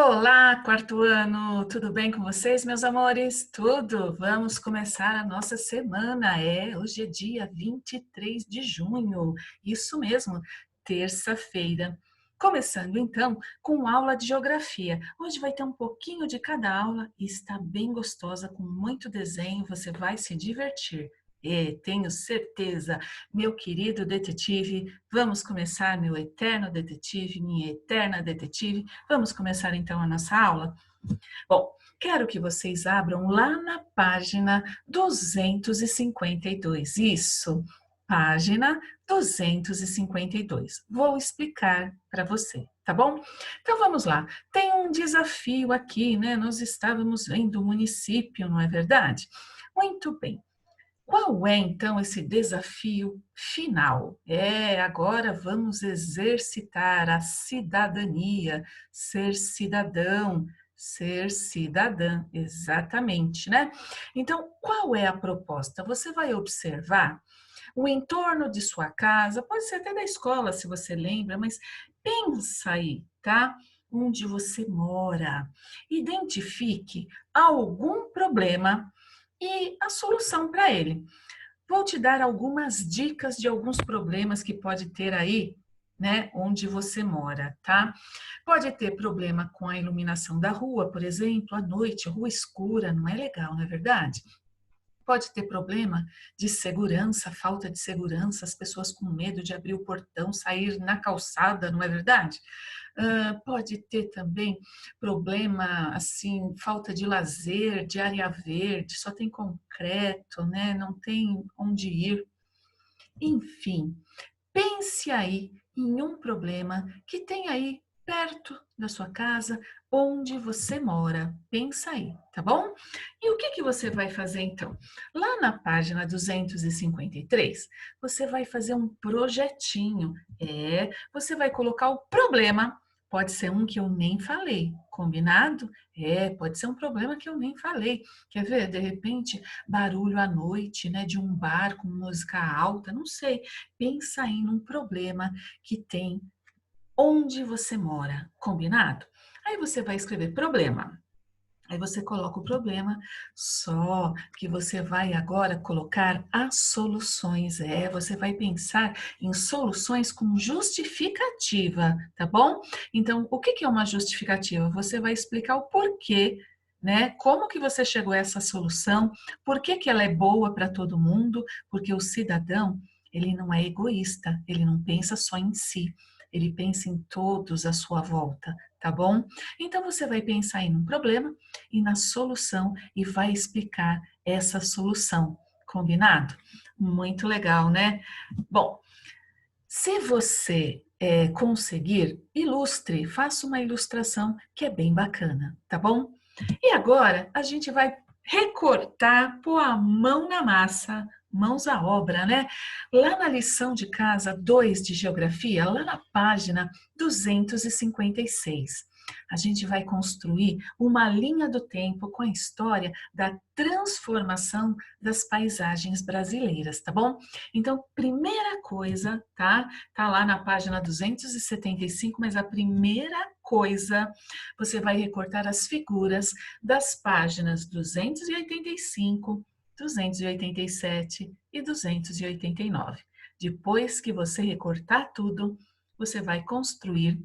Olá, quarto ano! Tudo bem com vocês, meus amores? Tudo! Vamos começar a nossa semana. Hoje é dia 23 de junho. Isso mesmo, terça-feira. Começando então com aula de geografia. Hoje vai ter um pouquinho de cada aula e está bem gostosa, com muito desenho. Você vai se divertir. Tenho certeza, meu querido detetive. Vamos começar, meu eterno detetive, minha eterna detetive. Vamos começar então a nossa aula? Bom, quero que vocês abram lá na página 252. Isso, página 252. Vou explicar para você, tá bom? Então vamos lá. Tem um desafio aqui, né? Nós estávamos vendo o município, não é verdade? Muito bem. Qual é, então, esse desafio final? Agora vamos exercitar a cidadania, ser cidadão, ser cidadã, exatamente, né? Então, qual é a proposta? Você vai observar o entorno de sua casa, pode ser até da escola, se você lembra, mas pensa aí, tá? Onde você mora. Identifique algum problema e a solução para ele. Vou te dar algumas dicas de alguns problemas que pode ter aí, né, onde você mora, tá? Pode ter problema com a iluminação da rua, por exemplo, à noite, rua escura, não é legal, não é verdade? Pode ter problema de segurança, falta de segurança, as pessoas com medo de abrir o portão, sair na calçada, não é verdade? Pode ter também problema, assim, falta de lazer, de área verde, só tem concreto, né? Não tem onde ir. Enfim, pense aí em um problema que tem aí perto da sua casa, onde você mora. Pensa aí, tá bom? E o que que você vai fazer então? Lá na página 253, você vai fazer um projetinho. Você vai colocar o problema. Pode ser um que eu nem falei, combinado? Pode ser um problema que eu nem falei. Quer ver? De repente, barulho à noite, né, de um bar com música alta, não sei. Pensa aí num problema que tem onde você mora, combinado? Aí você vai escrever problema. Aí você coloca o problema, só que você vai agora colocar as soluções. Você vai pensar em soluções com justificativa, tá bom? Então, o que que é uma justificativa? Você vai explicar o porquê, né? Como que você chegou a essa solução? Por que que ela é boa para todo mundo? Porque o cidadão, ele não é egoísta, ele não pensa só em si, ele pensa em todos à sua volta, tá bom? Então, você vai pensar em um problema e na solução e vai explicar essa solução. Combinado? Muito legal, né? Bom, se você conseguir, ilustre, faça uma ilustração que é bem bacana, tá bom? E agora a gente vai recortar, pôr a mão na massa, mãos à obra, né? Lá na lição de casa 2 de Geografia, lá na página 256, a gente vai construir uma linha do tempo com a história da transformação das paisagens brasileiras, tá bom? Então, primeira coisa, tá? Tá lá na página 275, mas a primeira coisa, você vai recortar as figuras das páginas 285, 287 e 289. Depois que você recortar tudo, você vai construir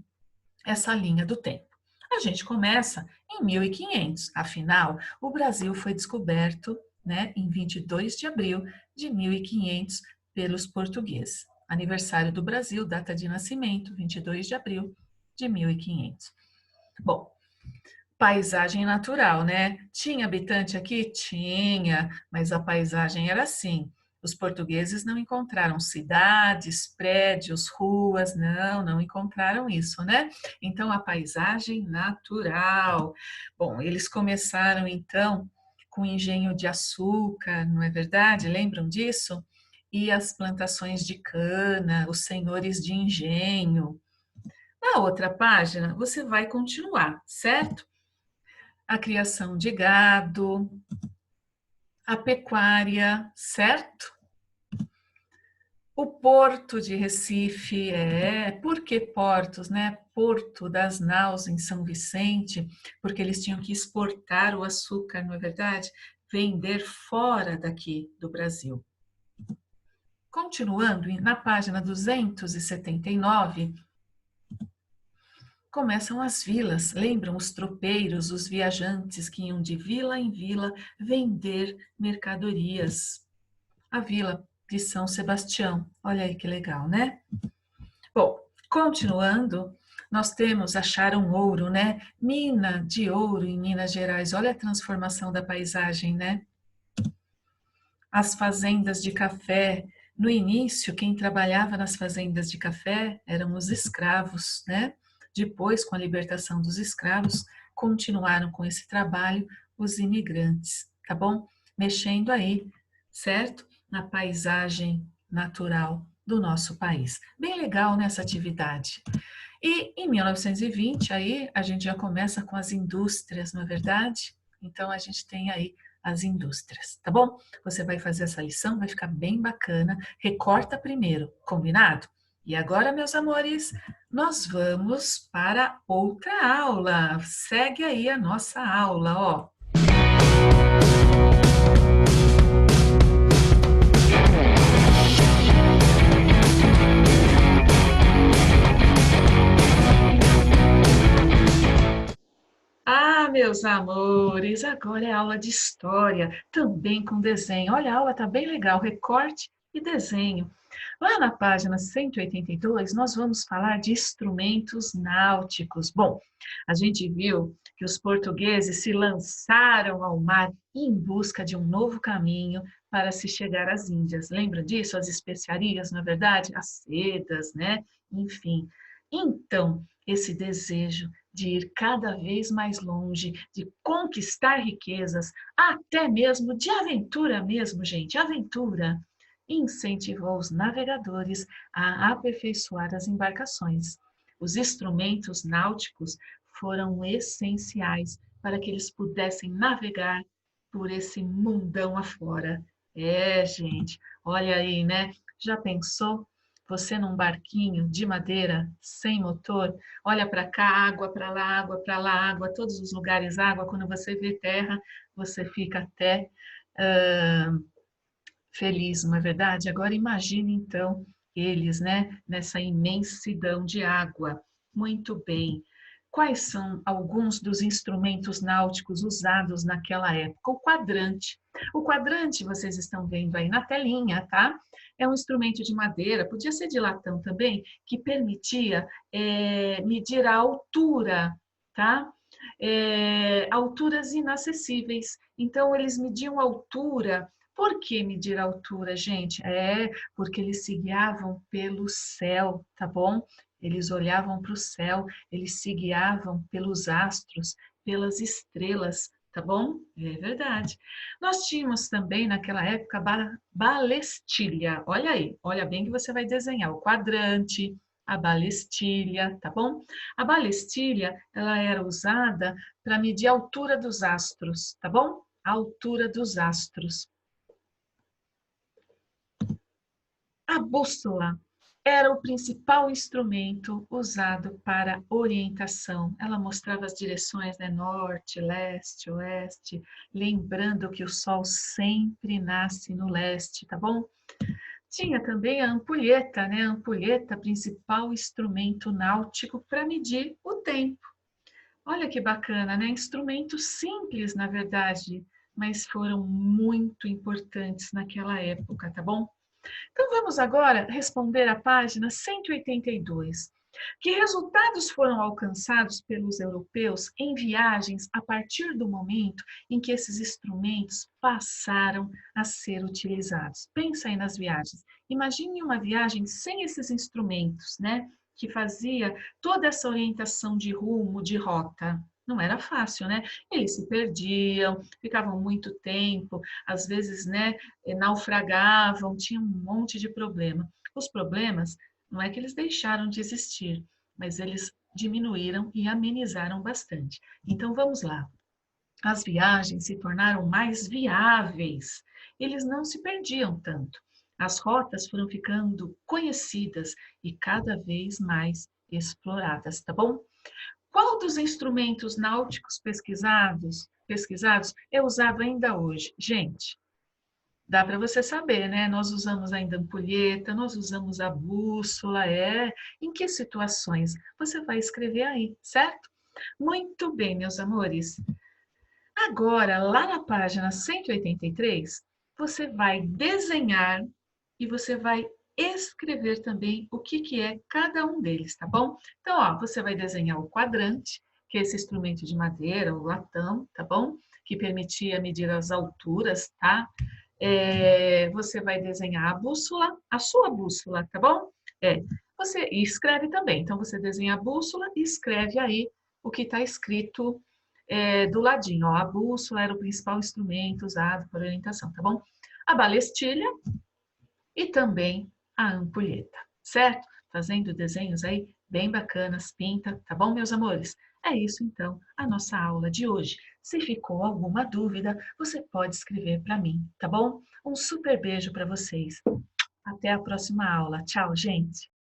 essa linha do tempo. A gente começa em 1500, afinal, o Brasil foi descoberto, né, em 22 de abril de 1500 pelos portugueses. Aniversário do Brasil, data de nascimento, 22 de abril de 1500. Bom, paisagem natural, né? Tinha habitante aqui? Tinha, mas a paisagem era assim. Os portugueses não encontraram cidades, prédios, ruas, não encontraram isso, né? Então, a paisagem natural. Bom, eles começaram então com engenho de açúcar, não é verdade? Lembram disso? E as plantações de cana, os senhores de engenho. Na outra página, você vai continuar, certo? A criação de gado, a pecuária, certo? O Porto de Recife, por que portos, né? Porto das Naus em São Vicente, porque eles tinham que exportar o açúcar, não é verdade? Vender fora daqui do Brasil. Continuando, na página 279, começam as vilas. Lembram os tropeiros, os viajantes que iam de vila em vila vender mercadorias. A vila de São Sebastião. Olha aí que legal, né? Bom, continuando, nós temos acharam ouro, né? Mina de ouro em Minas Gerais. Olha a transformação da paisagem, né? As fazendas de café. No início, quem trabalhava nas fazendas de café eram os escravos, né? Depois, com a libertação dos escravos, continuaram com esse trabalho os imigrantes, tá bom? Mexendo aí, certo? Na paisagem natural do nosso país. Bem legal nessa atividade. E em 1920, aí a gente já começa com as indústrias, não é verdade? Então a gente tem aí as indústrias, tá bom? Você vai fazer essa lição, vai ficar bem bacana. Recorta primeiro, combinado? E agora, meus amores, nós vamos para outra aula. Segue aí a nossa aula, ó. Ah, meus amores, agora é aula de história, também com desenho. Olha, a aula tá bem legal, recorte e desenho. Lá na página 182, nós vamos falar de instrumentos náuticos. Bom, a gente viu que os portugueses se lançaram ao mar em busca de um novo caminho para se chegar às Índias. Lembra disso? As especiarias, na verdade, as sedas, né? Enfim. Então, esse desejo de ir cada vez mais longe, de conquistar riquezas, até mesmo de aventura mesmo, gente, aventura, incentivou os navegadores a aperfeiçoar as embarcações. Os instrumentos náuticos foram essenciais para que eles pudessem navegar por esse mundão afora. Gente, olha aí, né? Já pensou? Você num barquinho de madeira, sem motor, olha para cá, água para lá, água para lá, água, todos os lugares água. Quando você vê terra, você fica até feliz, não é verdade? Agora imagine então eles, né, nessa imensidão de água. Muito bem. Quais são alguns dos instrumentos náuticos usados naquela época? O quadrante. O quadrante, vocês estão vendo aí na telinha, tá? É um instrumento de madeira, podia ser de latão também, que permitia medir a altura, tá? Alturas inacessíveis. Então, eles mediam a altura. Por que medir a altura, gente? Porque eles se guiavam pelo céu, tá bom? Eles olhavam para o céu, eles se guiavam pelos astros, pelas estrelas, tá bom? É verdade. Nós tínhamos também naquela época balestilha. Olha aí, olha bem que você vai desenhar o quadrante, a balestilha, tá bom? A balestilha, ela era usada para medir a altura dos astros, tá bom? A altura dos astros. A bússola era o principal instrumento usado para orientação. Ela mostrava as direções, né? Norte, leste, oeste, lembrando que o sol sempre nasce no leste, tá bom? Tinha também a ampulheta, né? A ampulheta, principal instrumento náutico para medir o tempo. Olha que bacana, né? Instrumentos simples, na verdade, mas foram muito importantes naquela época, tá bom? Então vamos agora responder a página 182. Que resultados foram alcançados pelos europeus em viagens a partir do momento em que esses instrumentos passaram a ser utilizados? Pensa aí nas viagens. Imagine uma viagem sem esses instrumentos, né? Que fazia toda essa orientação de rumo, de rota. Não era fácil, né? Eles se perdiam, ficavam muito tempo, às vezes, né, naufragavam, tinham um monte de problema. Os problemas não é que eles deixaram de existir, mas eles diminuíram e amenizaram bastante. Então vamos lá. As viagens se tornaram mais viáveis. Eles não se perdiam tanto. As rotas foram ficando conhecidas e cada vez mais exploradas, tá bom? Qual dos instrumentos náuticos pesquisados é usado ainda hoje? Gente, dá para você saber, né? Nós usamos ainda a ampulheta, nós usamos a bússola, Em que situações? Você vai escrever aí, certo? Muito bem, meus amores. Agora, lá na página 183, você vai desenhar e você vai escrever também o que que é cada um deles, tá bom? Então, ó, você vai desenhar o quadrante, que é esse instrumento de madeira, o latão, tá bom? Que permitia medir as alturas, tá? Você vai desenhar a bússola, a sua bússola, tá bom? Você escreve também. Então, você desenha a bússola e escreve aí o que está escrito do ladinho. Ó, a bússola era o principal instrumento usado para orientação, tá bom? A balestilha e também a ampulheta, certo? Fazendo desenhos aí bem bacanas, pinta, tá bom, meus amores? É isso então, a nossa aula de hoje. Se ficou alguma dúvida, você pode escrever para mim, tá bom? Um super beijo para vocês. Até a próxima aula. Tchau, gente!